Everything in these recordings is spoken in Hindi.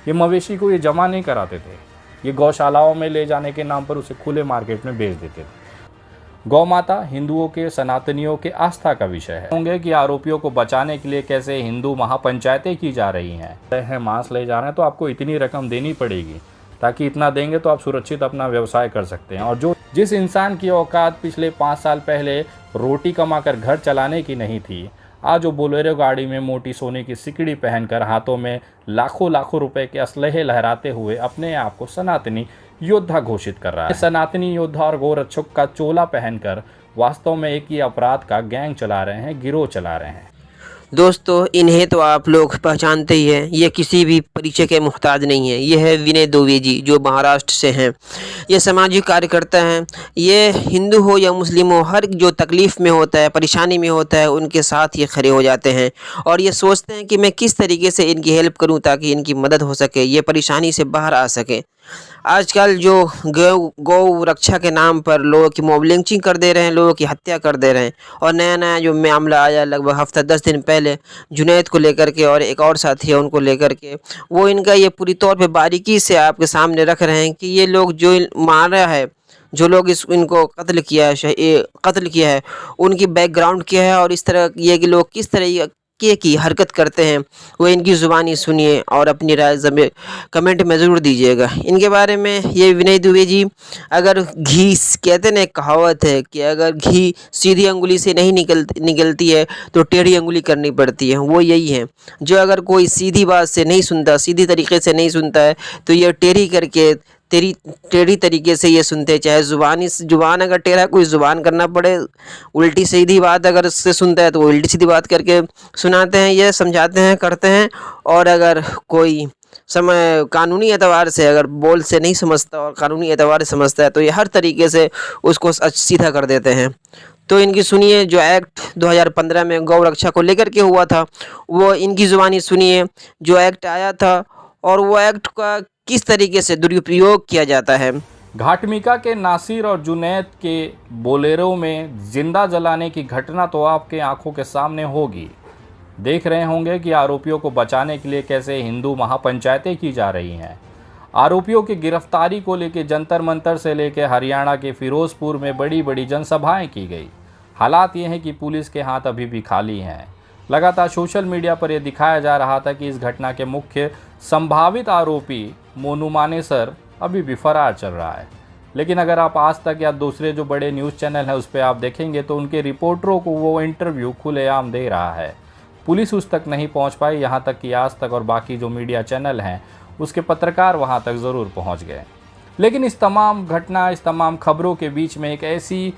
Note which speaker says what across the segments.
Speaker 1: ये मवेशी को ये जमा नहीं कराते थे, ये गौशालाओं में ले जाने के नाम पर उसे खुले मार्केट में बेच देते थे। गौ माता हिंदुओं के, सनातनियों के आस्था का विषय है। होंगे कि आरोपियों को बचाने के लिए कैसे हिंदू महापंचायतें की जा रही हैं। मांस ले जा रहे हैं तो आपको इतनी रकम देनी पड़ेगी, ताकि इतना देंगे तो आप सुरक्षित अपना व्यवसाय कर सकते हैं। और जिस इंसान की औकात पिछले 5 साल पहले रोटी कमाकर घर चलाने की नहीं थी, आज वो बोलेरो गाड़ी में मोटी सोने की सिकड़ी पहनकर हाथों में लाखों लाखों रुपए के असलहे लहराते हुए अपने आप को सनातनी योद्धा घोषित कर रहा है। सनातनी योद्धा और गोरक्षक का चोला पहनकर वास्तव में एक ही अपराध का गैंग चला रहे हैं, गिरोह चला रहे हैं।
Speaker 2: दोस्तों, इन्हें तो आप लोग पहचानते ही हैं। ये किसी भी परिचय के मुहताज नहीं है। ये है विनय दुबे जी, जो महाराष्ट्र से हैं। ये सामाजिक कार्यकर्ता हैं। ये हिंदू हो या मुस्लिम हो, हर जो तकलीफ़ में होता है, परेशानी में होता है, उनके साथ ये खड़े हो जाते हैं और ये सोचते हैं कि मैं किस तरीके से इनकी हेल्प करूं ताकि इनकी मदद हो सके, ये परेशानी से बाहर आ सके। आजकल जो गौ रक्षा के नाम पर लोगों की मॉब लिंचिंग कर दे रहे हैं, लोगों की हत्या कर दे रहे हैं। और नया नया जो मामला आया लगभग हफ्ता 10 दिन पहले जुनैद को लेकर के और एक और साथी है उनको लेकर के, वो इनका ये पूरी तौर पे बारीकी से आपके सामने रख रहे हैं कि ये लोग जो मारा है, जो लोग इनको कत्ल किया है, उनकी बैकग्राउंड क्या है और इस तरह ये कि लोग किस तरह की हरकत करते हैं, वो इनकी ज़ुबानी सुनिए और अपनी राय कमेंट में ज़रूर दीजिएगा। इनके बारे में ये विनय दुबे जी, अगर घी कहते ना, एक कहावत है कि अगर घी सीधी अंगुली से नहीं निकलती है तो टेढ़ी अंगुली करनी पड़ती है। वो यही है, जो अगर कोई सीधी बात से नहीं सुनता, सीधी तरीके से नहीं सुनता है, तो ये टेढ़ी करके टेढ़ी तरीके से ये सुनते। चाहे जुबान अगर टेढ़ा कोई जुबान करना पड़े, उल्टी सीधी बात अगर से सुनता है तो वो उल्टी सीधी बात करके सुनाते हैं, ये समझाते हैं, करते हैं। और अगर कोई समय कानूनी एतबार से अगर बोल से नहीं समझता और कानूनी एतबार से समझता है, तो ये हर तरीके से उसको सीधा कर देते हैं। तो इनकी सुनिए, जो एक्ट 2015 में गौ रक्षा को लेकर के हुआ था, वो इनकी ज़ुबानी सुनिए। जो एक्ट आया था और वो एक्ट का किस तरीके से दुरुपयोग किया जाता है।
Speaker 1: घाटमिका के नासिर और जुनैद के बोलेरो में जिंदा जलाने की घटना तो आपके आंखों के सामने होगी। देख रहे होंगे कि आरोपियों को बचाने के लिए कैसे हिंदू महापंचायतें की जा रही हैं। आरोपियों की गिरफ्तारी को लेकर जंतर मंतर से लेकर हरियाणा के फिरोजपुर में बड़ी बड़ी जनसभाएं की गई। हालात ये हैं कि पुलिस के हाथ अभी भी खाली हैं। लगातार सोशल मीडिया पर यह दिखाया जा रहा था कि इस घटना के मुख्य संभावित आरोपी मोनू मानेसर अभी भी फरार चल रहा है। लेकिन अगर आप आज तक या दूसरे जो बड़े न्यूज़ चैनल हैं उस पर आप देखेंगे तो उनके रिपोर्टरों को वो इंटरव्यू खुलेआम दे रहा है। पुलिस उस तक नहीं पहुंच पाई, यहाँ तक कि आज तक और बाकी जो मीडिया चैनल हैं उसके पत्रकार वहाँ तक ज़रूर पहुँच गए। लेकिन इस तमाम घटना, इस तमाम खबरों के बीच में एक ऐसी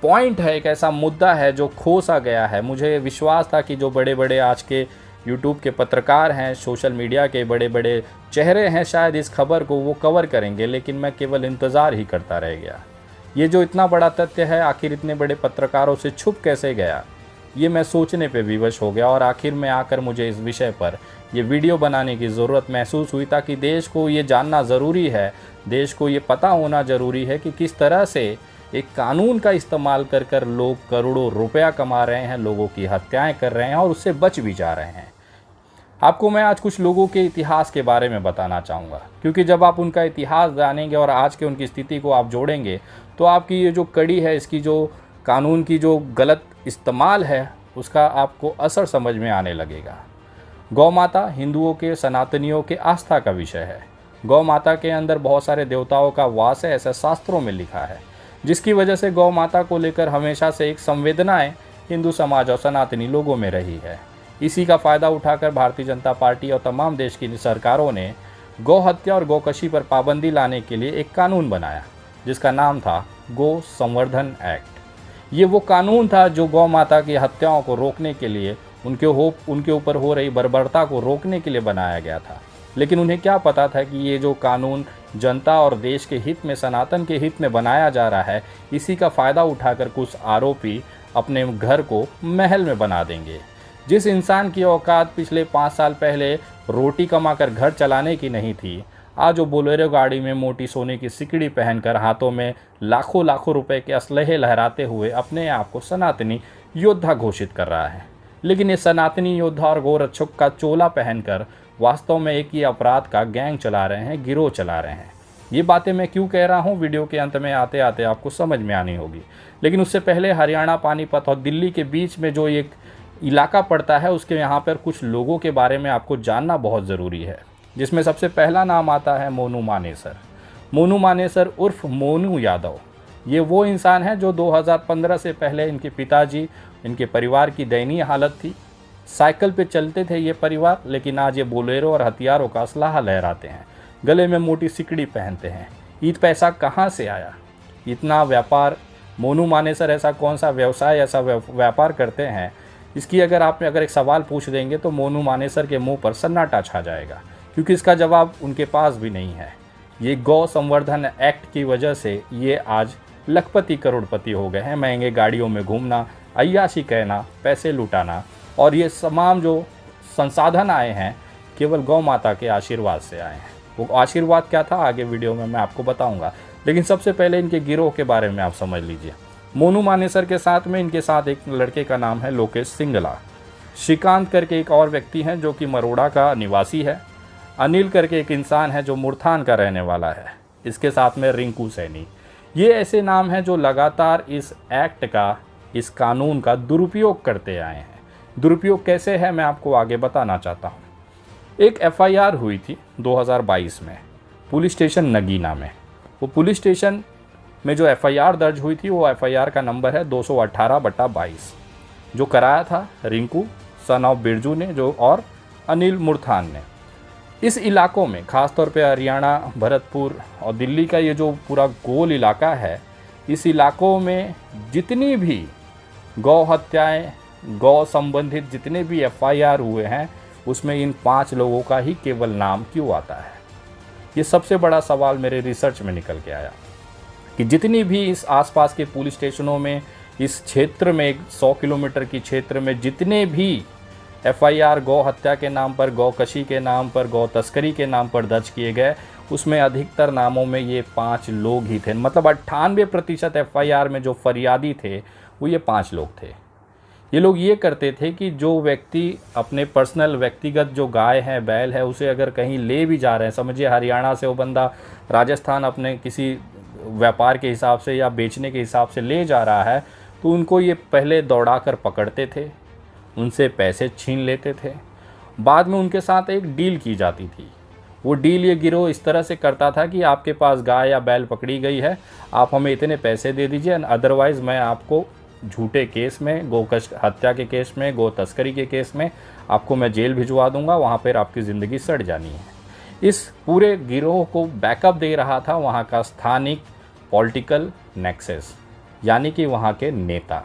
Speaker 1: पॉइंट है, एक ऐसा मुद्दा है जो खोसा गया है। मुझे विश्वास था कि जो बड़े बड़े आज के यूट्यूब के पत्रकार हैं, सोशल मीडिया के बड़े बड़े चेहरे हैं, शायद इस खबर को वो कवर करेंगे, लेकिन मैं केवल इंतज़ार ही करता रह गया। ये जो इतना बड़ा तथ्य है, आखिर इतने बड़े पत्रकारों से छुप कैसे गया, ये मैं सोचने पे विवश हो गया। और आखिर में आकर मुझे इस विषय पर ये वीडियो बनाने की ज़रूरत महसूस हुई, ताकि देश को ये जानना ज़रूरी है, देश को ये पता होना ज़रूरी है कि किस तरह से एक कानून का इस्तेमाल कर कर लोग करोड़ों रुपया कमा रहे हैं, लोगों की हत्याएं कर रहे हैं और उससे बच भी जा रहे हैं। आपको मैं आज कुछ लोगों के इतिहास के बारे में बताना चाहूँगा, क्योंकि जब आप उनका इतिहास जानेंगे और आज के उनकी स्थिति को आप जोड़ेंगे तो आपकी ये जो कड़ी है, इसकी जो कानून की जो गलत इस्तेमाल है, उसका आपको असर समझ में आने लगेगा। गौ माता हिंदुओं के, सनातनियों के आस्था का विषय है। गौ माता के अंदर बहुत सारे देवताओं का वास है, ऐसा शास्त्रों में लिखा है, जिसकी वजह से गौ माता को लेकर हमेशा से एक संवेदनाएं हिंदू समाज और सनातनी लोगों में रही है। इसी का फ़ायदा उठाकर भारतीय जनता पार्टी और तमाम देश की सरकारों ने गौ हत्या और गौकशी पर पाबंदी लाने के लिए एक कानून बनाया, जिसका नाम था गौ संवर्धन एक्ट। ये वो कानून था जो गौ माता की हत्याओं को रोकने के लिए, उनके ऊपर हो रही बर्बरता को रोकने के लिए बनाया गया था। लेकिन उन्हें क्या पता था कि ये जो कानून जनता और देश के हित में, सनातन के हित में बनाया जा रहा है, इसी का फ़ायदा उठाकर कुछ आरोपी अपने घर को महल में बना देंगे। जिस इंसान की औकात पिछले 5 साल पहले रोटी कमाकर घर चलाने की नहीं थी, आज वो बोलेरो गाड़ी में मोटी सोने की सिकड़ी पहनकर हाथों में लाखों लाखों रुपए के असलहे लहराते हुए अपने आप को सनातनी योद्धा घोषित कर रहा है। लेकिन ये सनातनी योद्धा और गोरक्षक का चोला पहनकर वास्तव में एक ही अपराध का गैंग चला रहे हैं, गिरोह चला रहे हैं। ये बातें मैं क्यों कह रहा हूँ, वीडियो के अंत में आते आते आपको समझ में आनी होगी। लेकिन उससे पहले हरियाणा, पानीपत और दिल्ली के बीच में जो एक इलाका पड़ता है, उसके यहाँ पर कुछ लोगों के बारे में आपको जानना बहुत ज़रूरी है, जिसमें सबसे पहला नाम आता है मोनू मानेसर। मोनू मानेसर उर्फ मोनू यादव। ये वो इंसान है जो 2015 से पहले इनके पिताजी, इनके परिवार की दयनीय हालत थी। साइकिल पे चलते थे ये परिवार, लेकिन आज ये बोलेरो और हथियारों का असलाहा लहराते हैं, गले में मोटी सिकड़ी पहनते हैं। ईद पैसा कहाँ से आया? इतना व्यापार मोनू मानेसर ऐसा कौन सा व्यवसाय, ऐसा व्यापार करते हैं, इसकी अगर एक सवाल पूछ देंगे तो मोनू मानेसर के मुंह पर सन्नाटा छा जाएगा, क्योंकि इसका जवाब उनके पास भी नहीं है। ये गौ संवर्धन एक्ट की वजह से ये आज लखपति करोड़पति हो गए हैं। महंगे गाड़ियों में घूमना, अय्याशी कहना, पैसे लुटाना, और ये तमाम जो संसाधन आए हैं केवल गौ माता के आशीर्वाद से आए हैं। वो आशीर्वाद क्या था आगे वीडियो में मैं आपको बताऊंगा, लेकिन सबसे पहले इनके गिरोह के बारे में आप समझ लीजिए। मोनू मानेसर के साथ में इनके साथ एक लड़के का नाम है लोकेश सिंगला। श्रीकांत करके एक और व्यक्ति हैं जो कि मरोड़ा का निवासी है। अनिल करके एक इंसान है जो मुरथान का रहने वाला है। इसके साथ में रिंकू सैनी। ये ऐसे नाम हैं जो लगातार इस एक्ट का, इस कानून का दुरुपयोग करते आए हैं। दुरुपयोग कैसे है मैं आपको आगे बताना चाहता हूँ। एक FIR हुई थी 2022 में पुलिस स्टेशन नगीना में। वो पुलिस स्टेशन में जो FIR दर्ज हुई थी, वो FIR का नंबर है 218/22। जो कराया था रिंकू सन ऑफ बिरजू ने, जो और अनिल मुरथान ने। इस इलाकों में ख़ासतौर पे हरियाणा, भरतपुर और दिल्ली का ये जो पूरा गोल इलाका है, इस इलाकों में जितनी भी गौ हत्याएँ, गौ संबंधित जितने भी FIR हुए हैं, उसमें इन 5 लोगों का ही केवल नाम क्यों आता है? ये सबसे बड़ा सवाल मेरे रिसर्च में निकल के आया कि जितनी भी इस आसपास के पुलिस स्टेशनों में, इस क्षेत्र में 100 किलोमीटर की क्षेत्र में जितने भी FIR गौ हत्या के नाम पर, गौ कशी के नाम पर, गौ तस्करी के नाम पर दर्ज किए गए, उसमें अधिकतर नामों में ये 5 लोग ही थे। मतलब 98% FIR में जो फरियादी थे वो ये 5 लोग थे। ये लोग ये करते थे कि जो व्यक्ति अपने पर्सनल व्यक्तिगत जो गाय है, बैल है, उसे अगर कहीं ले भी जा रहे हैं, समझिए हरियाणा से वो बंदा राजस्थान अपने किसी व्यापार के हिसाब से या बेचने के हिसाब से ले जा रहा है, तो उनको ये पहले दौड़ा कर पकड़ते थे, उनसे पैसे छीन लेते थे। बाद में उनके साथ एक डील की जाती थी। वो डील ये गिरोह इस तरह से करता था कि आपके पास गाय या बैल पकड़ी गई है, आप हमें इतने पैसे दे दीजिए, अदरवाइज़ मैं आपको झूठे केस में, गौ हत्या के केस में, गौ तस्करी के केस में आपको मैं जेल भिजवा दूंगा, वहाँ पर आपकी ज़िंदगी सड़ जानी है। इस पूरे गिरोह को बैकअप दे रहा था वहाँ का स्थानिक पॉलिटिकल नेक्सस, यानी कि वहाँ के नेता।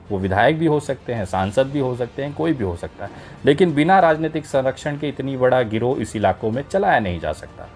Speaker 1: वो विधायक भी हो सकते हैं, सांसद भी हो सकते हैं, कोई भी हो सकता है, लेकिन बिना राजनीतिक संरक्षण के इतनी बड़ा गिरोह इस इलाकों में चलाया नहीं जा सकता।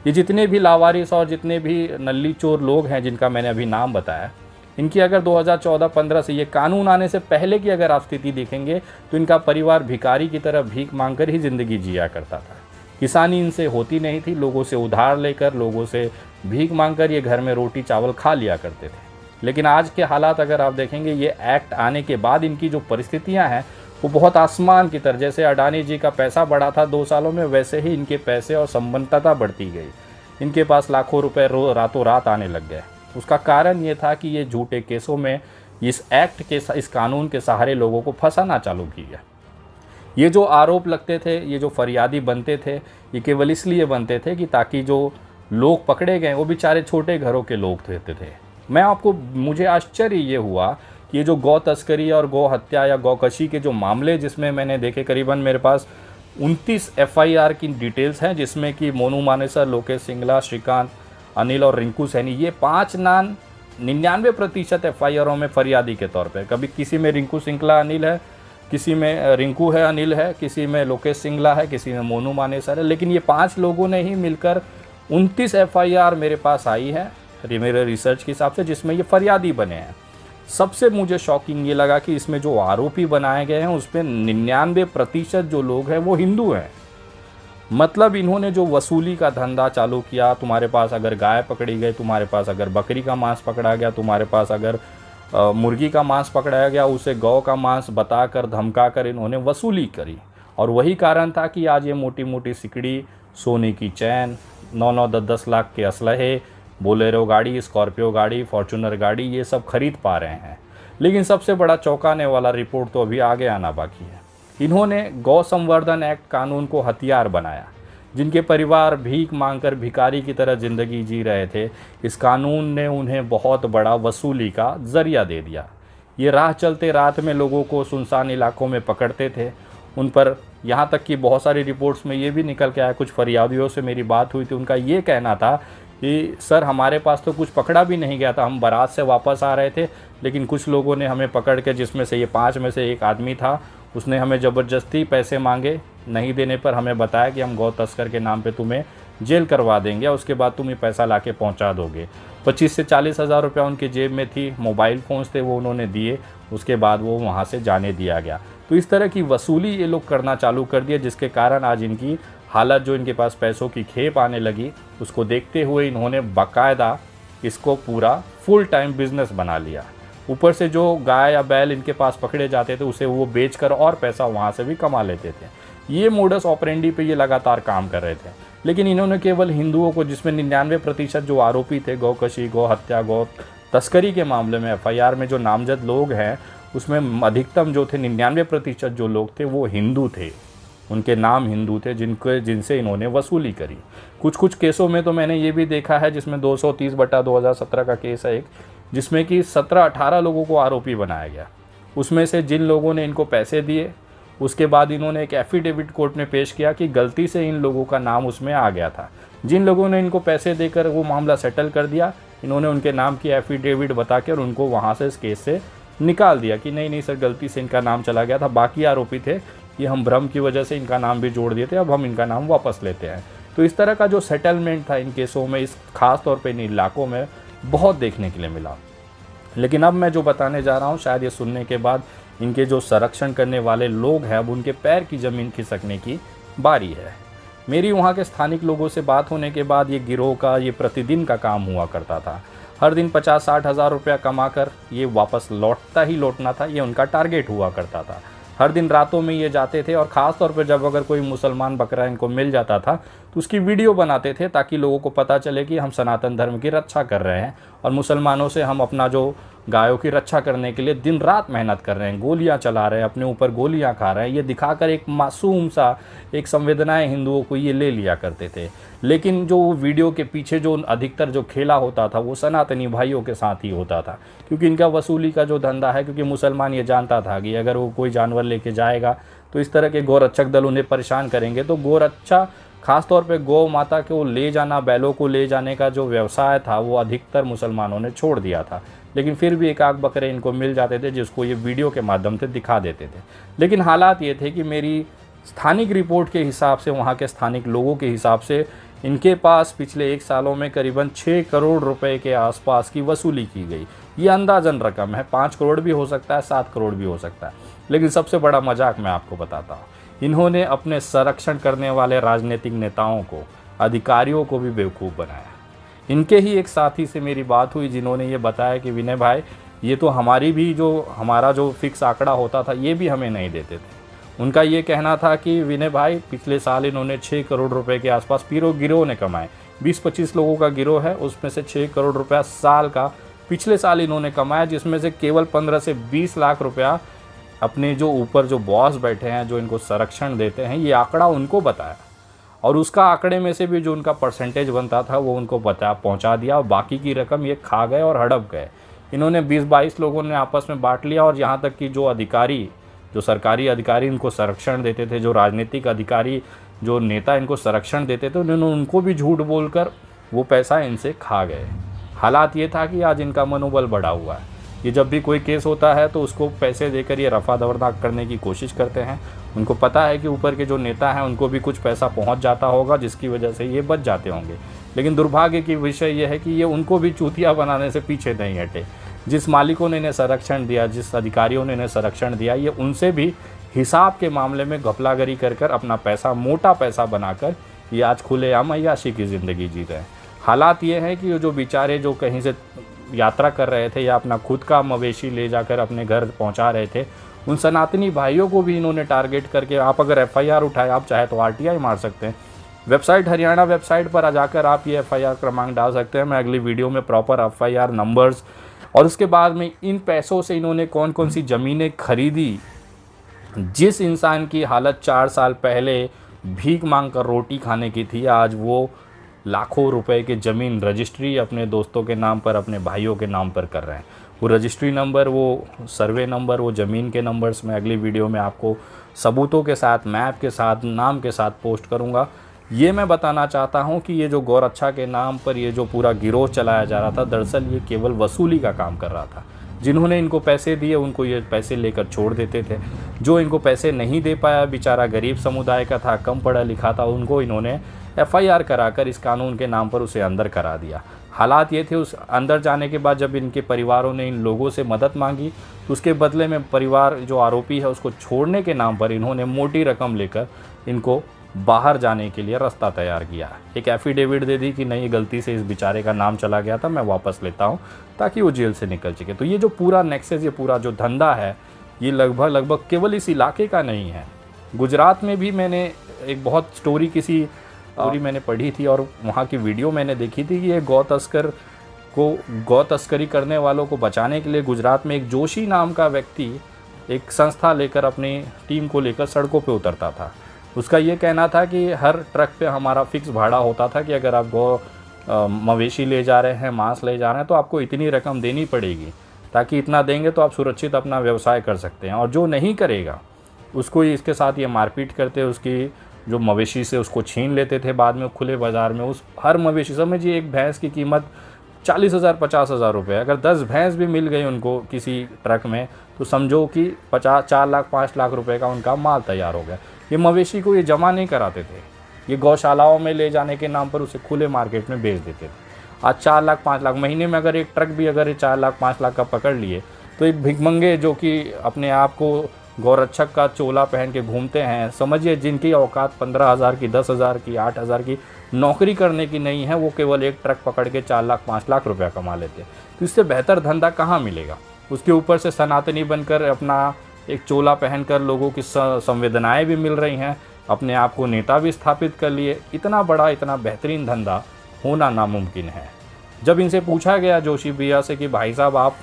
Speaker 1: ये जितने भी लावारिस और जितने भी नल्ली चोर लोग हैं जिनका मैंने अभी नाम बताया, इनकी अगर 2014-15 से ये कानून आने से पहले की अगर आप स्थिति देखेंगे तो इनका परिवार भिखारी की तरह भीख मांगकर ही ज़िंदगी जिया करता था। किसानी इनसे होती नहीं थी, लोगों से उधार लेकर, लोगों से भीख मांगकर ये घर में रोटी चावल खा लिया करते थे। लेकिन आज के हालात अगर आप देखेंगे, ये एक्ट आने के बाद इनकी जो परिस्थितियां हैं वो बहुत आसमान की तरह, जैसे अडानी जी का पैसा बढ़ा था 2 सालों में, वैसे ही इनके पैसे और संबंधता बढ़ती गई। इनके पास लाखों रुपए रातों रात आने लग गए। उसका कारण ये था कि ये झूठे केसों में इस एक्ट के, इस कानून के सहारे लोगों को फंसाना चालू किया। ये जो आरोप लगते थे, ये जो फरियादी बनते थे, ये केवल इसलिए बनते थे कि ताकि जो लोग पकड़े गए वो बेचारे छोटे घरों के लोग थे। मुझे आश्चर्य ये हुआ कि ये जो गौ तस्करी और गौ हत्या या गौकशी के जो मामले जिसमें मैंने देखे, करीबन मेरे पास 29 FIR की डिटेल्स हैं, जिसमें कि मोनू मानेसर, लोकेश सिंगला, श्रीकांत, अनिल और रिंकू सैनी, ये 5 नाम 99% FIRों में फरियादी के तौर पे। कभी किसी में रिंकू सिंगला अनिल है, किसी में रिंकू है अनिल है, किसी में लोकेश सिंगला है, किसी में मोनू मानेसर है, लेकिन ये 5 लोगों ने ही मिलकर 29 FIR मेरे पास आई है मेरे रिसर्च के हिसाब से, जिसमें ये फरियादी बने हैं। सबसे मुझे शॉकिंग ये लगा कि इसमें जो आरोपी बनाए गए हैं उसमें 99% जो लोग हैं वो हिंदू हैं। मतलब इन्होंने जो वसूली का धंधा चालू किया, तुम्हारे पास अगर गाय पकड़ी गई, तुम्हारे पास अगर बकरी का मांस पकड़ा गया, तुम्हारे पास अगर मुर्गी का मांस पकड़ाया गया, उसे गौ का मांस बताकर धमका कर इन्होंने वसूली करी। और वही कारण था कि आज ये मोटी मोटी सिकड़ी, सोने की चैन, 9-9, 10-10 लाख के असलहे, बोलेरो गाड़ी, स्कॉर्पियो गाड़ी, फॉर्चूनर गाड़ी, ये सब खरीद पा रहे हैं। लेकिन सबसे बड़ा चौंकाने वाला रिपोर्ट तो अभी आगे आना बाकी है। इन्होंने गौ संवर्धन एक्ट कानून को हथियार बनाया। जिनके परिवार भीख मांगकर भिखारी की तरह ज़िंदगी जी रहे थे, इस कानून ने उन्हें बहुत बड़ा वसूली का ज़रिया दे दिया। ये राह चलते रात में लोगों को सुनसान इलाकों में पकड़ते थे। उन पर यहाँ तक कि बहुत सारी रिपोर्ट्स में ये भी निकल के आया, कुछ फरियादियों से मेरी बात हुई थी, उनका ये कहना था कि सर हमारे पास तो कुछ पकड़ा भी नहीं गया था, हम बारात से वापस आ रहे थे, लेकिन कुछ लोगों ने हमें पकड़ के, जिसमें से ये 5 में से एक आदमी था, उसने हमें ज़बरदस्ती पैसे मांगे। नहीं देने पर हमें बताया कि हम गौ तस्कर के नाम पे तुम्हें जेल करवा देंगे, उसके बाद तुम ये पैसा ला के पहुँचा दोगे। 25 से 40 हज़ार रुपया उनके जेब में थी, मोबाइल फ़ोन्स थे, वो उन्होंने दिए, उसके बाद वो वहाँ से जाने दिया गया। तो इस तरह की वसूली ये लोग करना चालू कर दिए, जिसके कारण आज इनकी हालत, जो इनके पास पैसों की खेप आने लगी, उसको देखते हुए इन्होंने बाकायदा इसको पूरा फुल टाइम बिजनेस बना लिया। ऊपर से जो गाय या बैल इनके पास पकड़े जाते थे, उसे वो बेचकर और पैसा वहाँ से भी कमा लेते थे। ये मोडस ऑपरेंडी पे ये लगातार काम कर रहे थे। लेकिन इन्होंने केवल हिंदुओं को, जिसमें 99% जो आरोपी थे गौकशी, गौ हत्या, गौ तस्करी के मामले में एफआईआर में जो नामजद लोग हैं, उसमें अधिकतम जो थे 99% जो लोग थे वो हिंदू थे, उनके नाम हिंदू थे, जिनसे इन्होंने वसूली करी। कुछ केसों में तो मैंने ये भी देखा है, जिसमें 230/2017 का केस है एक, जिसमें कि 17-18 लोगों को आरोपी बनाया गया। उसमें से जिन लोगों ने इनको पैसे दिए, उसके बाद इन्होंने एक एफिडेविट कोर्ट में पेश किया कि गलती से इन लोगों का नाम उसमें आ गया था। जिन लोगों ने इनको पैसे देकर वो मामला सेटल कर दिया, इन्होंने उनके नाम की एफिडेविट बता कर उनको वहाँ से इस केस से निकाल दिया कि नहीं सर, गलती से इनका नाम चला गया था, बाकी आरोपी थे, ये हम भ्रम की वजह से इनका नाम भी जोड़ दिए थे, अब हम इनका नाम वापस लेते हैं। तो इस तरह का जो सेटलमेंट था इन केसों में, इस खास तौर पे इन इलाकों में बहुत देखने के लिए मिला। लेकिन अब मैं जो बताने जा रहा हूँ, शायद ये सुनने के बाद इनके जो संरक्षण करने वाले लोग हैं, अब उनके पैर की ज़मीन खिसकने की बारी है। मेरी वहाँ के स्थानिक लोगों से बात होने के बाद ये गिरोह का ये प्रतिदिन का काम हुआ करता था। हर दिन 50-60 हज़ार रुपया कमा कर ये वापस लौटना था, ये उनका टारगेट हुआ करता था। हर दिन रातों में ये जाते थे और ख़ास तौर पर जब अगर कोई मुसलमान बकरा इनको मिल जाता था तो उसकी वीडियो बनाते थे, ताकि लोगों को पता चले कि हम सनातन धर्म की रक्षा कर रहे हैं और मुसलमानों से हम अपना जो गायों की रक्षा करने के लिए दिन रात मेहनत कर रहे हैं, गोलियां चला रहे हैं, अपने ऊपर गोलियां खा रहे हैं, ये दिखाकर एक मासूम सा, एक संवेदनाएं हिंदुओं को ये ले लिया करते थे। लेकिन जो वीडियो के पीछे जो अधिकतर जो खेला होता था वो सनातनी भाइयों के साथ ही होता था, क्योंकि इनका वसूली का जो धंधा है, क्योंकि मुसलमान ये जानता था कि अगर वो कोई जानवर लेके जाएगा तो इस तरह के गोरक्षक दल उन्हें परेशान करेंगे। तो गोरक्षा, खास तौर पे गौ माता को ले जाना, बैलों को ले जाने का जो व्यवसाय था वो अधिकतर मुसलमानों ने छोड़ दिया था। लेकिन फिर भी एक आध बकरे इनको मिल जाते थे, जिसको ये वीडियो के माध्यम से दिखा देते थे। लेकिन हालात ये थे कि मेरी स्थानिक रिपोर्ट के हिसाब से, वहाँ के स्थानिक लोगों के हिसाब से, इनके पास पिछले 1 सालों में करीबन 6 करोड़ रुपए के आसपास की वसूली की गई। ये अंदाजन रकम है, 5 करोड़ भी हो सकता है, 7 करोड़ भी हो सकता है। लेकिन सबसे बड़ा मजाक मैं आपको बताता हूँ, इन्होंने अपने संरक्षण करने वाले राजनीतिक नेताओं को, अधिकारियों को भी बेवकूफ़ बनाया। इनके ही एक साथी से मेरी बात हुई, जिन्होंने ये बताया कि विनय भाई, ये तो हमारा जो फिक्स आंकड़ा होता था ये भी हमें नहीं देते थे। उनका ये कहना था कि विनय भाई, पिछले साल इन्होंने 6 करोड़ रुपए के आसपास गिरोह ने कमाए। 20-25 लोगों का गिरोह है, उसमें से 6 करोड़ रुपया साल का पिछले साल इन्होंने कमाया, जिसमें से केवल 15 से 20 लाख रुपया अपने जो ऊपर जो बॉस बैठे हैं, जो इनको संरक्षण देते हैं, ये आंकड़ा उनको बताया, और उसका आंकड़े में से भी जो उनका परसेंटेज बनता था वो उनको पहुंचा दिया, और बाकी की रकम ये खा गए और हड़प गए। इन्होंने 20-22 लोगों ने आपस में बांट लिया, और यहाँ तक कि जो सरकारी अधिकारी इनको संरक्षण देते थे, जो राजनीतिक अधिकारी, जो नेता इनको संरक्षण देते थे, उन्होंने उनको भी झूठ बोलकर वो पैसा इनसे खा गए। हालात ये था कि आज इनका मनोबल बढ़ा हुआ है। ये जब भी कोई केस होता है तो उसको पैसे देकर ये रफा दफा करने की कोशिश करते हैं। उनको पता है कि ऊपर के जो नेता हैं उनको भी कुछ पैसा पहुंच जाता होगा, जिसकी वजह से ये बच जाते होंगे। लेकिन दुर्भाग्य की विषय ये है कि ये उनको भी चूतिया बनाने से पीछे नहीं हटे। जिस मालिकों ने इन्हें संरक्षण दिया, जिस अधिकारियों ने इन्हें संरक्षण दिया, ये उनसे भी हिसाब के मामले में घपलागरी कर कर अपना पैसा, मोटा पैसा बनाकर ये आज खुलेआम अय्याशी की ज़िंदगी जी रहे हैं। हालात ये है कि जो बेचारे जो कहीं से यात्रा कर रहे थे या अपना खुद का मवेशी ले जाकर अपने घर पहुंचा रहे थे, उन सनातनी भाइयों को भी इन्होंने टारगेट करके, आप अगर FIR उठाए, आप चाहे तो RTI मार सकते हैं। वेबसाइट, हरियाणा वेबसाइट पर आ जाकर आप ये FIR क्रमांक डाल सकते हैं। मैं अगली वीडियो में प्रॉपर FIR नंबर्स और उसके बाद में इन पैसों से इन्होंने कौन कौन सी ज़मीनें खरीदी, जिस इंसान की हालत 4 साल पहले भीख मांग कर रोटी खाने की थी, आज वो लाखों रुपए की ज़मीन रजिस्ट्री अपने दोस्तों के नाम पर, अपने भाइयों के नाम पर कर रहे हैं। वो रजिस्ट्री नंबर, वो सर्वे नंबर, वो ज़मीन के नंबर्स मैं अगली वीडियो में आपको सबूतों के साथ, मैप के साथ, नाम के साथ पोस्ट करूँगा। ये मैं बताना चाहता हूँ कि ये जो गौरक्षा के नाम पर ये जो पूरा गिरोह चलाया जा रहा था, दरअसल ये केवल वसूली का काम कर रहा था। जिन्होंने इनको पैसे दिए उनको ये पैसे लेकर छोड़ देते थे। जो इनको पैसे नहीं दे पाया, बेचारा गरीब समुदाय का था, कम पढ़ा लिखा था, उनको इन्होंने FIR कराकर इस कानून के नाम पर उसे अंदर करा दिया। हालात ये थे, उस अंदर जाने के बाद जब इनके परिवारों ने इन लोगों से मदद मांगी तो उसके बदले में परिवार जो आरोपी है उसको छोड़ने के नाम पर इन्होंने मोटी रकम लेकर इनको बाहर जाने के लिए रास्ता तैयार किया। एक एफिडेविट दे दी कि नहीं, गलती से इस बेचारे का नाम चला गया था, मैं वापस लेता हूँ, ताकि वो जेल से निकल सके। तो ये जो पूरा नेक्सस, ये पूरा जो धंधा है, ये लगभग केवल इस इलाके का नहीं है। गुजरात में भी मैंने एक बहुत स्टोरी मैंने पढ़ी थी और वहाँ की वीडियो मैंने देखी थी कि ये गौ तस्करी करने वालों को बचाने के लिए गुजरात में एक जोशी नाम का व्यक्ति एक संस्था लेकर अपनी टीम को लेकर सड़कों पे उतरता था। उसका ये कहना था कि हर ट्रक पे हमारा फिक्स भाड़ा होता था कि अगर आप मवेशी ले जा रहे हैं, मांस ले जा रहे हैं, तो आपको इतनी रकम देनी पड़ेगी, ताकि इतना देंगे तो आप सुरक्षित अपना व्यवसाय कर सकते हैं। और जो नहीं करेगा उसको इसके साथ ये मारपीट करते, उसकी जो मवेशी से उसको छीन लेते थे बाद में खुले बाज़ार में। उस हर मवेशी, समझिए एक भैंस की कीमत 40,000 50,000 रुपये, अगर 10 भैंस भी मिल गई उनको किसी ट्रक में तो समझो कि 4 लाख 5 लाख रुपए का उनका माल तैयार हो गया। ये मवेशी को ये जमा नहीं कराते थे, ये गौशालाओं में ले जाने के नाम पर उसे खुले मार्केट में बेच देते थे। आज 4 लाख 5 लाख महीने में अगर एक ट्रक भी अगर 4 लाख 5 लाख का पकड़ लिए तो एक भिखमंगे जो कि अपने आप को गौरक्षक का चोला पहन के घूमते हैं, समझिए जिनकी औकात 15,000 की, 10,000 की, 8,000 की नौकरी करने की नहीं है, वो केवल एक ट्रक पकड़ के 4 लाख 5 लाख रुपया कमा लेते। तो इससे बेहतर धंधा कहाँ मिलेगा। उसके ऊपर से सनातनी बनकर अपना एक चोला पहनकर लोगों की संवेदनाएं भी मिल रही हैं, अपने आप को नेता भी स्थापित कर लिए। इतना बड़ा, इतना बेहतरीन धंधा होना नामुमकिन है। जब इनसे पूछा गया जोशी भैया से कि भाई साहब आप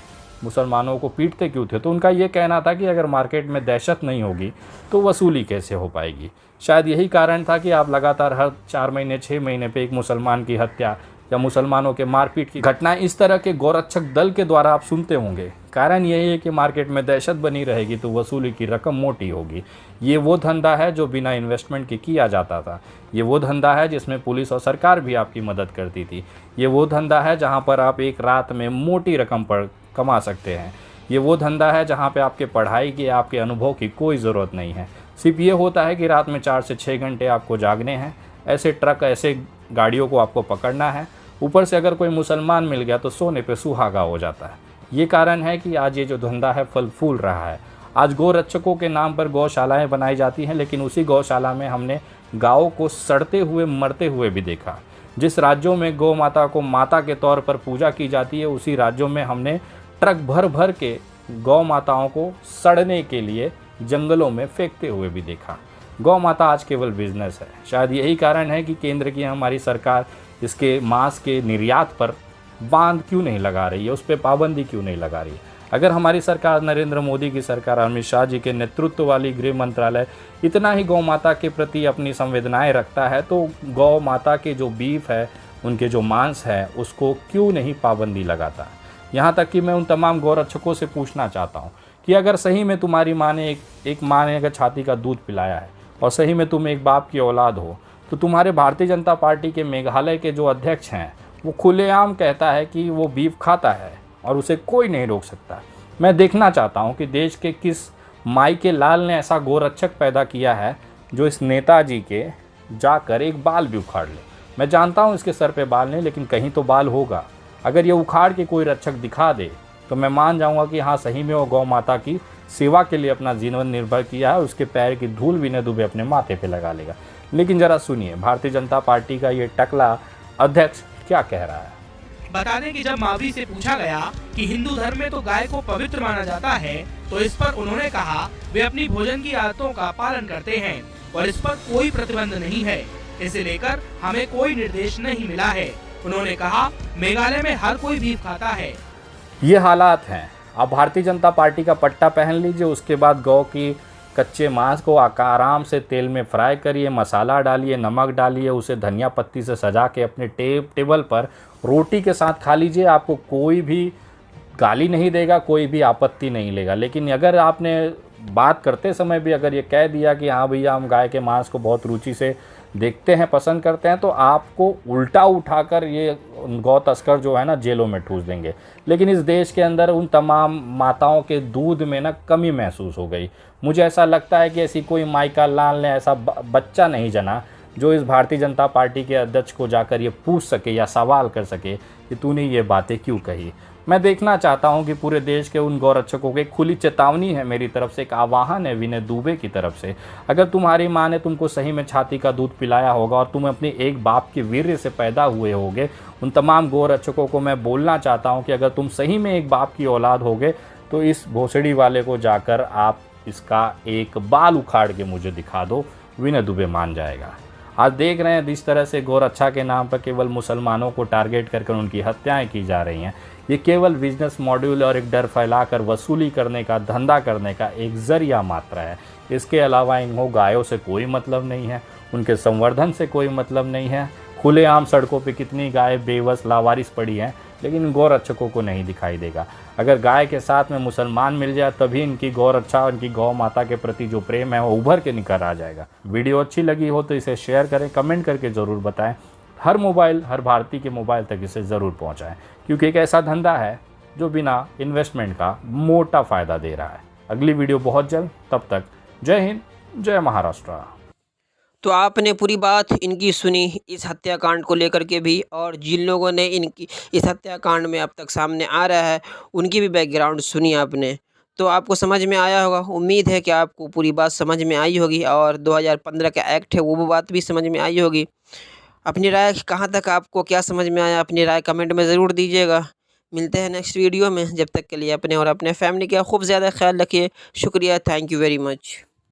Speaker 1: मुसलमानों को पीटते क्यों थे, तो उनका ये कहना था कि अगर मार्केट में दहशत नहीं होगी तो वसूली कैसे हो पाएगी। शायद यही कारण था कि आप लगातार हर 4 महीने 6 महीने पे एक मुसलमान की हत्या या मुसलमानों के मारपीट की घटनाएं इस तरह के गौरक्षक दल के द्वारा आप सुनते होंगे। कारण यही है कि मार्केट में दहशत बनी रहेगी तो वसूली की रकम मोटी होगी। ये वो धंधा है जो बिना इन्वेस्टमेंट के किया जाता था। ये वो धंधा है जिसमें पुलिस और सरकार भी आपकी मदद करती थी। ये वो धंधा है जहाँ पर आप एक रात में मोटी रकम पर कमा सकते हैं। ये वो धंधा है जहाँ पे आपके पढ़ाई की, आपके अनुभव की कोई ज़रूरत नहीं है। सिर्फ ये होता है कि रात में 4 से 6 घंटे आपको जागने हैं, ऐसे ट्रक, ऐसे गाड़ियों को आपको पकड़ना है। ऊपर से अगर कोई मुसलमान मिल गया तो सोने पे सुहागा हो जाता है। ये कारण है कि आज ये जो धंधा है फल फूल रहा है। आज गौरक्षकों के नाम पर गौशालाएँ बनाई जाती हैं, लेकिन उसी गौशाला में हमने गायों को सड़ते हुए, मरते हुए भी देखा। जिस राज्यों में गौ माता को माता के तौर पर पूजा की जाती है, उसी राज्यों में हमने ट्रक भर भर के गौ माताओं को सड़ने के लिए जंगलों में फेंकते हुए भी देखा। गौ माता आज केवल बिजनेस है। शायद यही कारण है कि केंद्र की हमारी सरकार इसके मांस के निर्यात पर बांध क्यों नहीं लगा रही है, उस पर पाबंदी क्यों नहीं लगा रही है। अगर हमारी सरकार, नरेंद्र मोदी की सरकार, अमित शाह जी के नेतृत्व वाली गृह मंत्रालय इतना ही गौ माता के प्रति अपनी संवेदनाएं रखता है तो गौ माता के जो बीफ है, उनके जो मांस है, उसको क्यों नहीं पाबंदी लगाता। यहाँ तक कि मैं उन तमाम गौरक्षकों से पूछना चाहता हूँ कि अगर सही में तुम्हारी माँ ने एक माँ ने अगर छाती का दूध पिलाया है और सही में तुम एक बाप की औलाद हो, तो तुम्हारे भारतीय जनता पार्टी के मेघालय के जो अध्यक्ष हैं वो खुलेआम कहता है कि वो बीफ खाता है और उसे कोई नहीं रोक सकता। मैं देखना चाहता हूँ कि देश के किस माई के लाल ने ऐसा गोरक्षक पैदा किया है जो इस नेताजी के जाकर एक बाल भी उखाड़ ले। मैं जानता हूँ इसके सर पे बाल नहीं, लेकिन कहीं तो बाल होगा। अगर ये उखाड़ के कोई रक्षक दिखा दे तो मैं मान जाऊँगा कि हाँ, सही में वो गौ माता की सेवा के लिए अपना जीवन निर्भर किया है। उसके पैर की धूल बिना डूबे अपने माथे पे लगा लेगा। लेकिन ज़रा सुनिए भारतीय जनता पार्टी का ये टकला अध्यक्ष क्या कह रहा है।
Speaker 3: बता दें कि जब मावी से पूछा गया कि हिंदू धर्म में तो गाय को पवित्र माना जाता है, तो इस पर उन्होंने कहा वे अपनी भोजन की आदतों का पालन करते हैं और इस पर कोई प्रतिबंध नहीं है। इसे लेकर हमें कोई निर्देश नहीं मिला है। उन्होंने कहा मेघालय में हर कोई बीफ खाता है।
Speaker 1: ये हालात हैं। आप भारतीय जनता पार्टी का पट्टा पहन लीजिए, उसके बाद गौ की कच्चे मांस को आराम से तेल में फ्राई करिए, मसाला डालिए, नमक डालिए, उसे धनिया पत्ती से सजा के अपने टेबल पर रोटी के साथ खा लीजिए। आपको कोई भी गाली नहीं देगा, कोई भी आपत्ति नहीं लेगा। लेकिन अगर आपने बात करते समय भी अगर ये कह दिया कि हाँ भैया हम गाय के मांस को बहुत रुचि से देखते हैं, पसंद करते हैं, तो आपको उल्टा उठाकर ये गौ तस्कर जो है ना जेलों में ठूस देंगे। लेकिन इस देश के अंदर उन तमाम माताओं के दूध में ना कमी महसूस हो गई। मुझे ऐसा लगता है कि ऐसी कोई माइका लाल ने ऐसा बच्चा नहीं जना जो इस भारतीय जनता पार्टी के अध्यक्ष को जाकर ये पूछ सके या सवाल कर सके कि तूने ये बातें क्यों कही। मैं देखना चाहता हूं कि पूरे देश के उन गौरक्षकों के खुली चेतावनी है मेरी तरफ से, एक आह्वान है विनय दुबे की तरफ से। अगर तुम्हारी माँ ने तुमको सही में छाती का दूध पिलाया होगा और तुम अपने एक बाप के वीर्य से पैदा हुए होगे, उन तमाम गौरक्षकों को मैं बोलना चाहता हूं कि अगर तुम सही में एक बाप की औलाद होगे तो इस भोसड़ी वाले को जाकर आप इसका एक बाल उखाड़ के मुझे दिखा दो, विनय दुबे मान जाएगा। आज देख रहे हैं जिस तरह से गौरक्षा के नाम पर केवल मुसलमानों को टारगेट करके उनकी हत्याएं की जा रही हैं। ये केवल बिजनेस मॉड्यूल और एक डर फैलाकर वसूली करने का, धंधा करने का एक जरिया मात्र है। इसके अलावा इनको गायों से कोई मतलब नहीं है, उनके संवर्धन से कोई मतलब नहीं है। खुलेआम सड़कों पे कितनी गाय बेबस लावारिस पड़ी हैं, लेकिन गौरक्षकों को नहीं दिखाई देगा। अगर गाय के साथ में मुसलमान मिल जाए तभी इनकी गौरक्षा और इनकी गौ माता के प्रति जो प्रेम है वो उभर के निकल आ जाएगा। वीडियो अच्छी लगी हो तो इसे शेयर करें, कमेंट करके ज़रूर बताएं। हर भारतीय के मोबाइल तक इसे ज़रूर पहुंचाएं, क्योंकि एक ऐसा धंधा है जो बिना इन्वेस्टमेंट का मोटा फ़ायदा दे रहा है। अगली वीडियो बहुत जल्द, तब तक जय हिंद, जय महाराष्ट्र।
Speaker 2: तो आपने पूरी बात इनकी सुनी इस हत्याकांड को लेकर के भी, और जिन लोगों ने इनकी इस हत्याकांड में अब तक सामने आ रहा है उनकी भी बैकग्राउंड सुनी आपने, तो आपको समझ में आया होगा। उम्मीद है कि आपको पूरी बात समझ में आई होगी और 2015 का एक्ट है वो बात भी समझ में आई होगी। अपनी राय कहाँ तक आपको क्या समझ में आया, अपनी राय कमेंट में ज़रूर दीजिएगा। मिलते हैं नेक्स्ट वीडियो में, जब तक के लिए अपने और अपने फैमिली का खूब ज़्यादा ख्याल रखिए। शुक्रिया, थैंक यू वेरी मच।